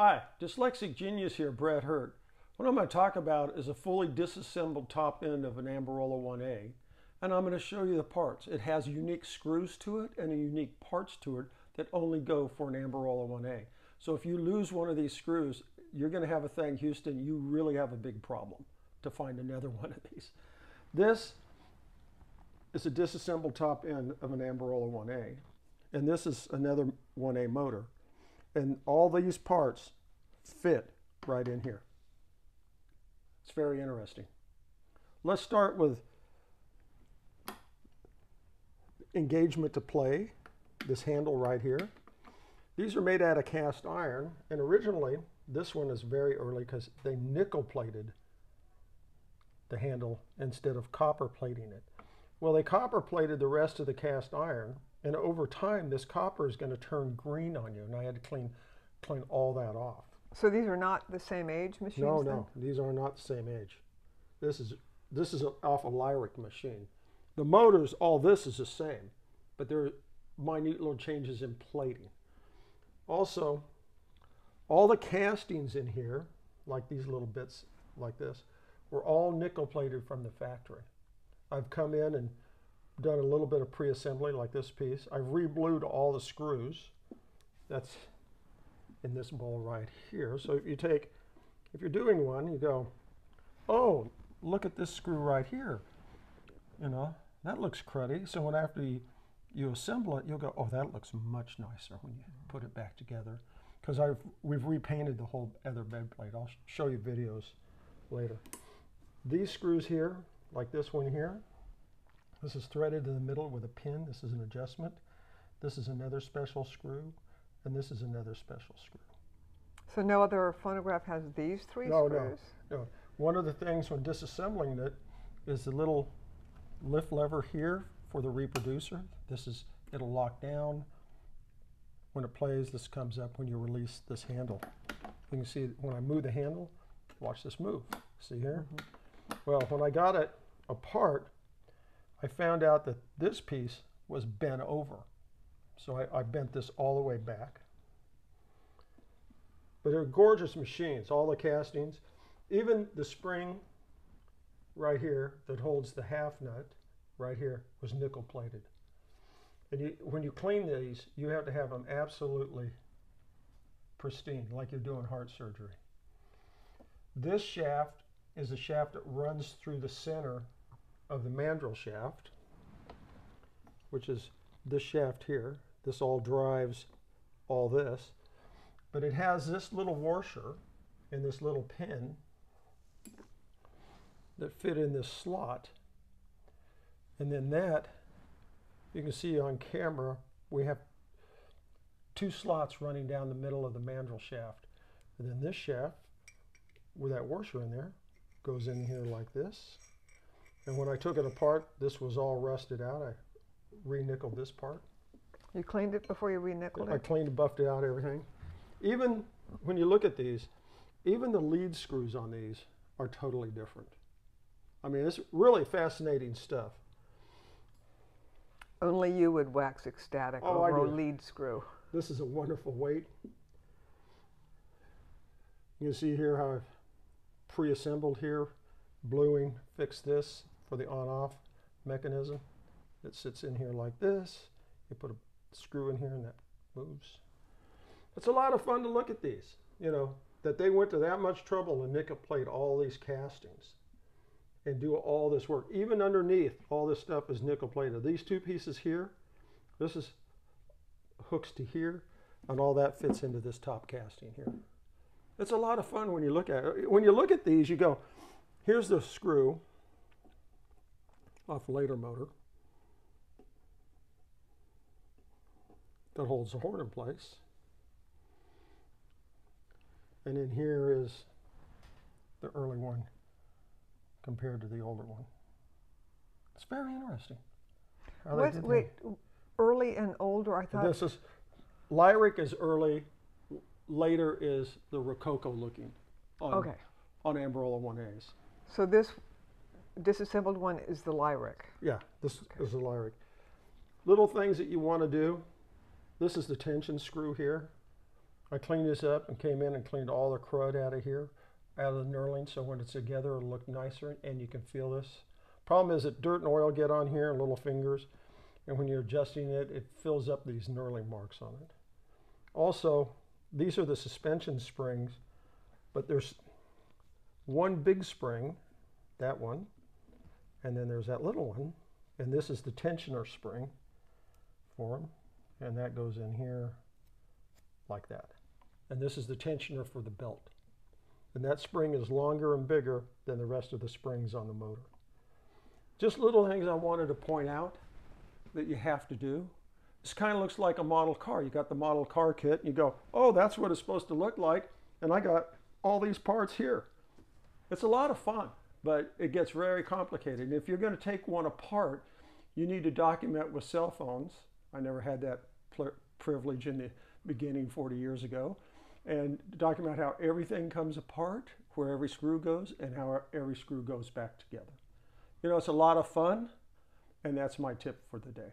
Hi, Dyslexic Genius here, Brett Hurt. What I'm going to talk about is a fully disassembled top end of an Amberola A-1, and I'm going to show you the parts. It has unique screws to it and unique parts to it that only go for an Amberola A-1. So if you lose one of these screws, you're going to have a thing, Houston, you really have a big problem to find another one of these. This is a disassembled top end of an Amberola A-1, and this is another 1A motor. And all these parts fit right in here. It's very interesting. Let's start with engagement to play, this handle right here. These are made out of cast iron, and originally this one is very early because they nickel plated the handle instead of copper plating it. Well, they copper plated the rest of the cast iron, and over time this copper is going to turn green on you, and I had to clean all that off. So these are not the same age machines? No, then? no, these are not the same age. This is off a Lyric machine. The motors, all this is the same, but there are minute little changes in plating. Also, all the castings in here, like these little bits like this, were all nickel plated from the factory. I've come in and done a little bit of pre-assembly like this piece. I've re-blued all the screws. That's in this bowl right here. So if you're doing one, you go, oh, look at this screw right here. You know, that looks cruddy. So when after you assemble it, you'll go, oh, that looks much nicer when you put it back together. Because we've repainted the whole other bed plate. I'll show you videos later. These screws here, like this one here, this is threaded in the middle with a pin. This is an adjustment. This is another special screw, and this is another special screw. So no other phonograph has these three screws? No. One of the things when disassembling it is the little lift lever here for the reproducer. It'll lock down. When it plays, this comes up when you release this handle. You can see when I move the handle, watch this move. See here? Mm-hmm. Well, when I got it apart, I found out that this piece was bent over. So I bent this all the way back. But they're gorgeous machines, all the castings. Even the spring right here that holds the half nut right here was nickel plated. And when you clean these, you have to have them absolutely pristine, like you're doing heart surgery. This shaft is a shaft that runs through the center of the mandrel shaft, which is this shaft here. This all drives all this. But it has this little washer and this little pin that fit in this slot. And then that, you can see on camera, we have two slots running down the middle of the mandrel shaft. And then this shaft, with that washer in there, goes in here like this. And when I took it apart, this was all rusted out. I re-nickeled this part. You cleaned it before you re-nickeled it? I cleaned and buffed it out, everything. Even when you look at these, even the lead screws on these are totally different. I mean, it's really fascinating stuff. Only you would wax ecstatic over a lead screw. This is a wonderful weight. You can see here how I've pre-assembled here, bluing, fixed this for the on-off mechanism. It sits in here like this. You put a screw in here and that moves. It's a lot of fun to look at these, you know, that they went to that much trouble to nickel plate all these castings and do all this work. Even underneath, all this stuff is nickel plated. These two pieces here, this is hooks to here, and all that fits into this top casting here. It's a lot of fun when you look at it. When you look at these, you go, here's the screw off a later motor that holds the horn in place. And in here is the early one compared to the older one. It's very interesting. Wait, early and older, I thought. This is, Lyric is early, later is the Rococo looking on Amberola A-1s. So this disassembled one is the Lyric? Yeah, this is the Lyric. Little things that you want to do. This is the tension screw here. I cleaned this up and came in and cleaned all the crud out of here, out of the knurling, so when it's together it'll look nicer and you can feel this. Problem is that dirt and oil get on here and little fingers, and when you're adjusting it, it fills up these knurling marks on it. Also, these are the suspension springs, but there's one big spring, that one, and then there's that little one, and this is the tensioner spring for them, and that goes in here like that. And this is the tensioner for the belt. And that spring is longer and bigger than the rest of the springs on the motor. Just little things I wanted to point out that you have to do. This kind of looks like a model car. You got the model car kit and you go, oh, that's what it's supposed to look like. And I got all these parts here. It's a lot of fun, but it gets very complicated. And if you're going to take one apart, you need to document with cell phones. I never had that privilege in the beginning 40 years ago. And document how everything comes apart, where every screw goes, and how every screw goes back together. You know, it's a lot of fun, and that's my tip for the day.